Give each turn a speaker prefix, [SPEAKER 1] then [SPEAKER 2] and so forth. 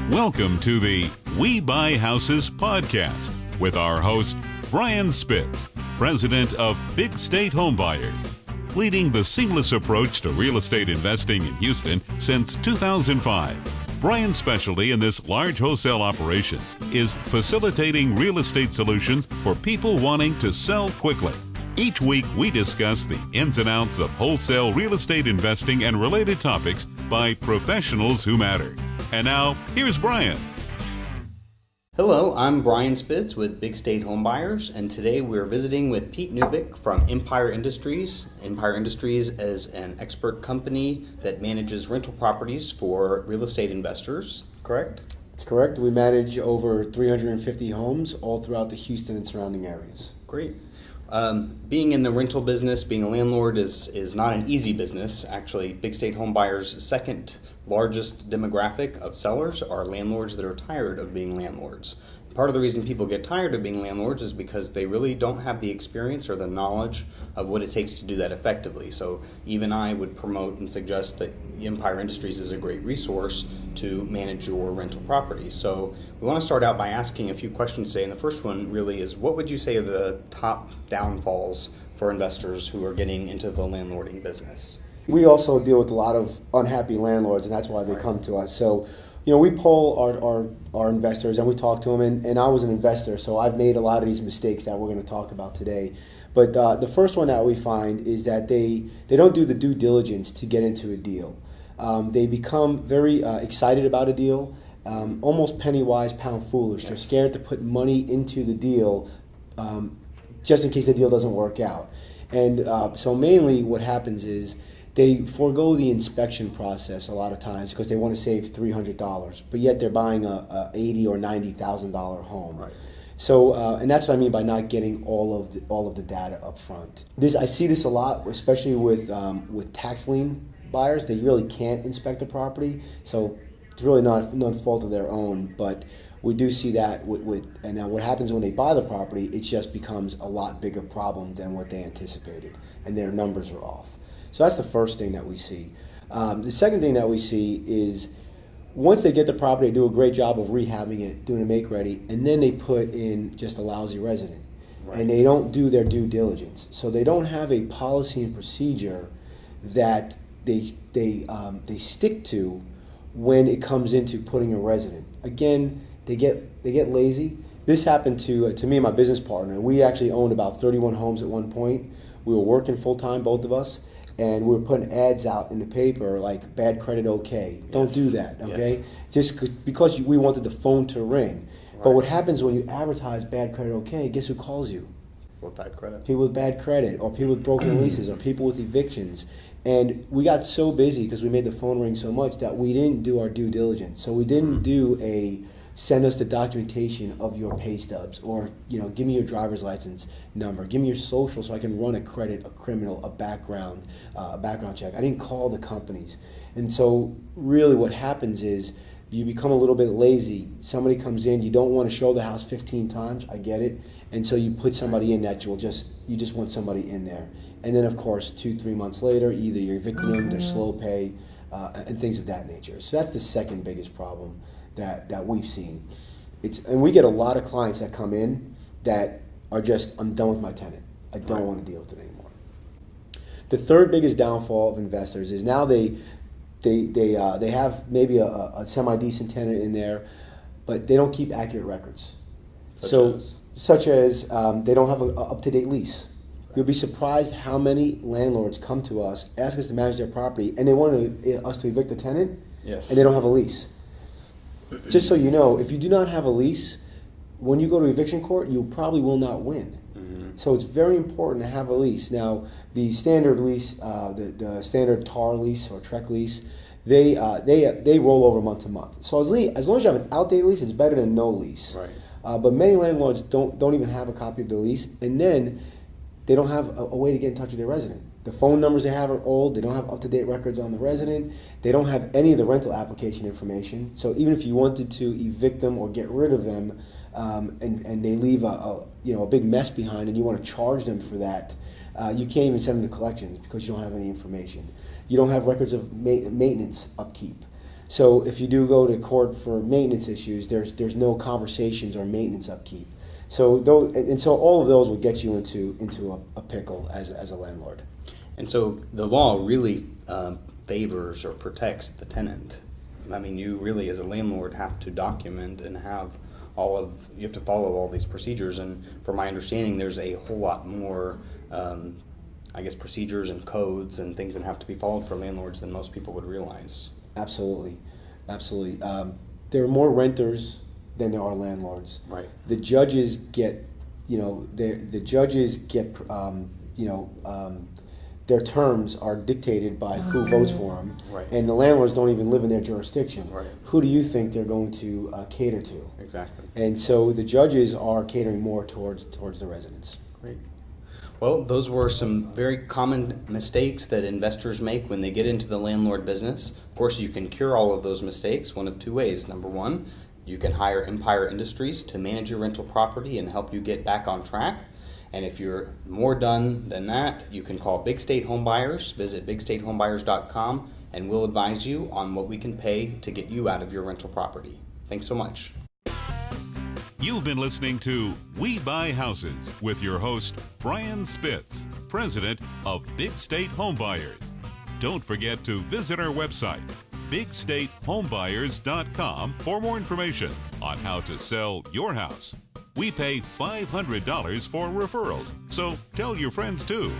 [SPEAKER 1] Welcome to the We Buy Houses podcast with our host, Brian Spitz, president of Big State Homebuyers, leading the seamless approach to real estate investing in Houston since 2005. Brian's specialty in this large wholesale operation is facilitating real estate solutions for people wanting to sell quickly. Each week, we discuss the ins and outs of wholesale real estate investing and related topics by professionals who matter. And now, here's Brian.
[SPEAKER 2] Hello, I'm Brian Spitz with Big State Homebuyers, and today we're visiting with Pete Newbick from Empire Industries. Empire Industries is an expert company that manages rental properties for real estate investors, correct?
[SPEAKER 3] That's correct. We manage over 350 homes all throughout the Houston and surrounding areas.
[SPEAKER 2] Great. Being in the rental business, being a landlord is not an easy business. Actually, Big State Homebuyers' second largest demographic of sellers are landlords that are tired of being landlords. Part of the reason people get tired of being landlords is because they really don't have the experience or the knowledge of what it takes to do that effectively. So even I would promote and suggest that Empire Industries is a great resource to manage your rental properties. So we want to start out by asking a few questions today. And the first one really is, what would you say are the top downfalls for investors who are getting into the landlording business?
[SPEAKER 3] We also deal with a lot of unhappy landlords, and that's why they come to us. So, we poll our investors and we talk to them, and I was an investor, so I've made a lot of these mistakes that we're going to talk about today. But the first one that we find is that they don't do the due diligence to get into a deal. They become very excited about a deal, almost penny wise, pound foolish. Yes. They're scared to put money into the deal just in case the deal doesn't work out. And so mainly what happens is they forego the inspection process a lot of times because they want to save $300, but yet they're buying a $80,000 or $90,000 home. Right. So, and that's what I mean by not getting all of the data up front. I see this a lot, especially with tax lien buyers. They really can't inspect the property, so it's really not fault of their own. But we do see that and now what happens when they buy the property, it just becomes a lot bigger problem than what they anticipated, and their numbers are off. So that's the first thing that we see. The second thing that we see is once they get the property, they do a great job of rehabbing it, doing a make-ready, and then they put in just a lousy resident. Right. And they don't do their due diligence. So they don't have a policy and procedure that they stick to when it comes into putting a resident. Again, they get lazy. This happened to me and my business partner. We actually owned about 31 homes at one point. We were working full-time, both of us. And we were putting ads out in the paper like bad credit okay. Yes. Don't do that, okay? Yes. Just because we wanted the phone to ring. Right. But what happens when you advertise bad credit okay, guess who calls you?
[SPEAKER 2] With bad credit.
[SPEAKER 3] People with bad credit, or people with broken leases, or people with evictions. And we got so busy because we made the phone ring so much that we didn't do our due diligence. So we didn't do send us the documentation of your pay stubs, or give me your driver's license number, give me your social so I can run a credit, a criminal, a background check. I didn't call the companies. And so really what happens is you become a little bit lazy. Somebody comes in, you don't want to show the house 15 times, I get it, and so you put somebody in that you just want somebody in there. And then of course 2-3 months later, either you're evicting them, they're slow pay, and things of that nature. So that's the second biggest problem that we've seen. And we get a lot of clients that come in that are just, I'm done with my tenant. I don't want to deal with it anymore. The third biggest downfall of investors is now they have maybe a semi-decent tenant in there, but they don't keep accurate records. Such as they don't have an up-to-date lease. You'll be surprised how many landlords come to us, ask us to manage their property, and they want us to evict the tenant, and they don't have a lease. Just so you know, if you do not have a lease, when you go to eviction court, you probably will not win. Mm-hmm. So it's very important to have a lease. Now, the standard lease, the standard TAR lease or TREC lease, they roll over month to month. So as long as you have an outdated lease, it's better than no lease. Right. But many landlords don't even have a copy of the lease, and then they don't have a way to get in touch with their resident. The phone numbers they have are old. They don't have up-to-date records on the resident. They don't have any of the rental application information. So even if you wanted to evict them or get rid of them, and they leave a big mess behind, and you want to charge them for that, you can't even send them to collections because you don't have any information. You don't have records of maintenance upkeep. So if you do go to court for maintenance issues, there's no conversations or maintenance upkeep. So so all of those will get you into a pickle as a landlord.
[SPEAKER 2] And so the law really favors or protects the tenant. I mean, you really, as a landlord, have to document and you have to follow all these procedures. And from my understanding, there's a whole lot more, procedures and codes and things that have to be followed for landlords than most people would realize.
[SPEAKER 3] Absolutely. There are more renters than there are landlords.
[SPEAKER 2] Right.
[SPEAKER 3] The judges get, their terms are dictated by who votes for them,
[SPEAKER 2] Right.
[SPEAKER 3] and the landlords don't even live in their jurisdiction.
[SPEAKER 2] Right.
[SPEAKER 3] Who do you think they're going to cater to?
[SPEAKER 2] Exactly.
[SPEAKER 3] And so the judges are catering more towards the residents.
[SPEAKER 2] Great. Well, those were some very common mistakes that investors make when they get into the landlord business. Of course, you can cure all of those mistakes one of two ways. Number one, you can hire Empire Industries to manage your rental property and help you get back on track. And if you're more done than that, you can call Big State Home Buyers. Visit bigstatehomebuyers.com and we'll advise you on what we can pay to get you out of your rental property. Thanks so much.
[SPEAKER 1] You've been listening to We Buy Houses with your host, Brian Spitz, president of Big State Home Buyers. Don't forget to visit our website, bigstatehomebuyers.com, for more information on how to sell your house. We pay $500 for referrals, so tell your friends too.